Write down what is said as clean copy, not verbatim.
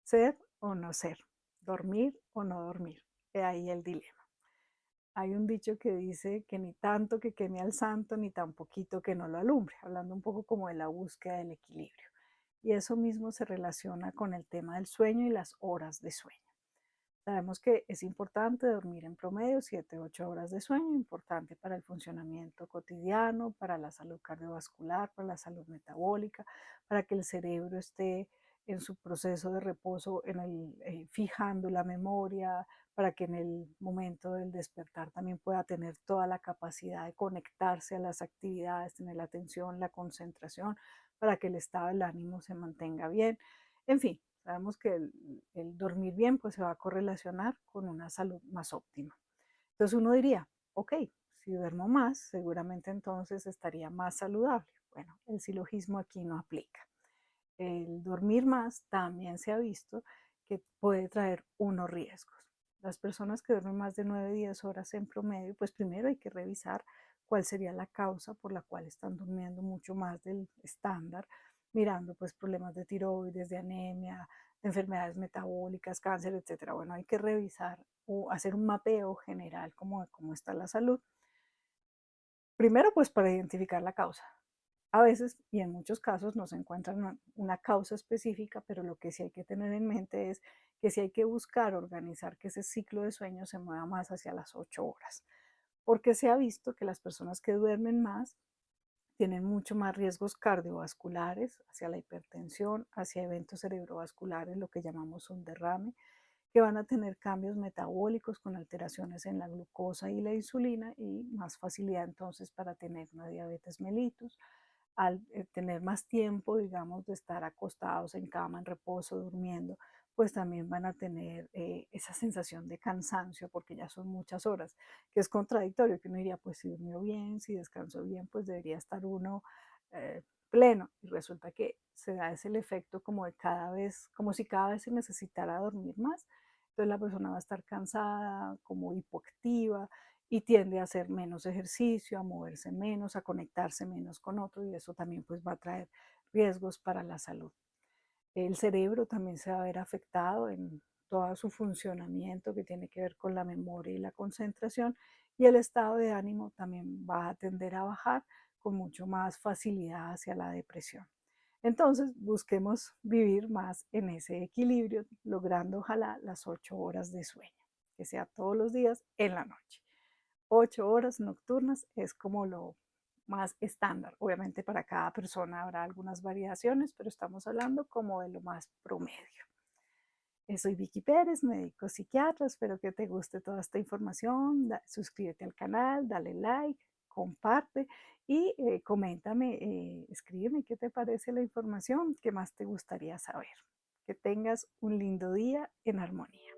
ser o no ser, dormir o no dormir. He ahí el dilema. Hay un dicho que dice que ni tanto que queme al santo, ni tan poquito que no lo alumbre, hablando un poco como de la búsqueda del equilibrio. Y eso mismo se relaciona con el tema del sueño y las horas de sueño. Sabemos que es importante dormir en promedio 7, 8 horas de sueño, importante para el funcionamiento cotidiano, para la salud cardiovascular, para la salud metabólica, para que el cerebro esté en su proceso de reposo, fijando la memoria, para que en el momento del despertar también pueda tener toda la capacidad de conectarse a las actividades, tener la atención, la concentración, para que el estado del ánimo se mantenga bien. En fin, sabemos que el dormir bien pues se va a correlacionar con una salud más óptima. Entonces uno diría, ok, si duermo más, seguramente entonces estaría más saludable. Bueno, el silogismo aquí no aplica. El dormir más también se ha visto que puede traer unos riesgos. Las personas que duermen más de 9, 10 horas en promedio, pues primero hay que revisar cuál sería la causa por la cual están durmiendo mucho más del estándar, mirando pues problemas de tiroides, de anemia, de enfermedades metabólicas, cáncer, etcétera. Bueno, hay que revisar o hacer un mapeo general como de cómo está la salud. Primero, pues para identificar la causa. A veces, y en muchos casos, no se encuentra una causa específica, pero lo que sí hay que tener en mente es que sí hay que buscar organizar que ese ciclo de sueño se mueva más hacia las 8 horas, porque se ha visto que las personas que duermen más tienen mucho más riesgos cardiovasculares, hacia la hipertensión, hacia eventos cerebrovasculares, lo que llamamos un derrame, que van a tener cambios metabólicos con alteraciones en la glucosa y la insulina y más facilidad entonces para tener una diabetes mellitus. Al tener más tiempo, digamos, de estar acostados en cama, en reposo, durmiendo, pues también van a tener esa sensación de cansancio porque ya son muchas horas, que es contradictorio, que uno diría, pues si durmió bien, si descansó bien, pues debería estar uno pleno. Y resulta que se da ese el efecto como de cada vez, como si cada vez se necesitara dormir más. Entonces la persona va a estar cansada, como hipoactiva, y tiende a hacer menos ejercicio, a moverse menos, a conectarse menos con otro y eso también pues va a traer riesgos para la salud. El cerebro también se va a ver afectado en todo su funcionamiento que tiene que ver con la memoria y la concentración y el estado de ánimo también va a tender a bajar con mucho más facilidad hacia la depresión. Entonces, busquemos vivir más en ese equilibrio, logrando ojalá las 8 horas de sueño, que sea todos los días en la noche. 8 horas nocturnas es como lo más estándar. Obviamente para cada persona habrá algunas variaciones, pero estamos hablando como de lo más promedio. Soy Vicky Pérez, médico psiquiatra, espero que te guste toda esta información. Suscríbete al canal, dale like, comparte y coméntame, escríbeme qué te parece la información, qué más te gustaría saber. Que tengas un lindo día en armonía.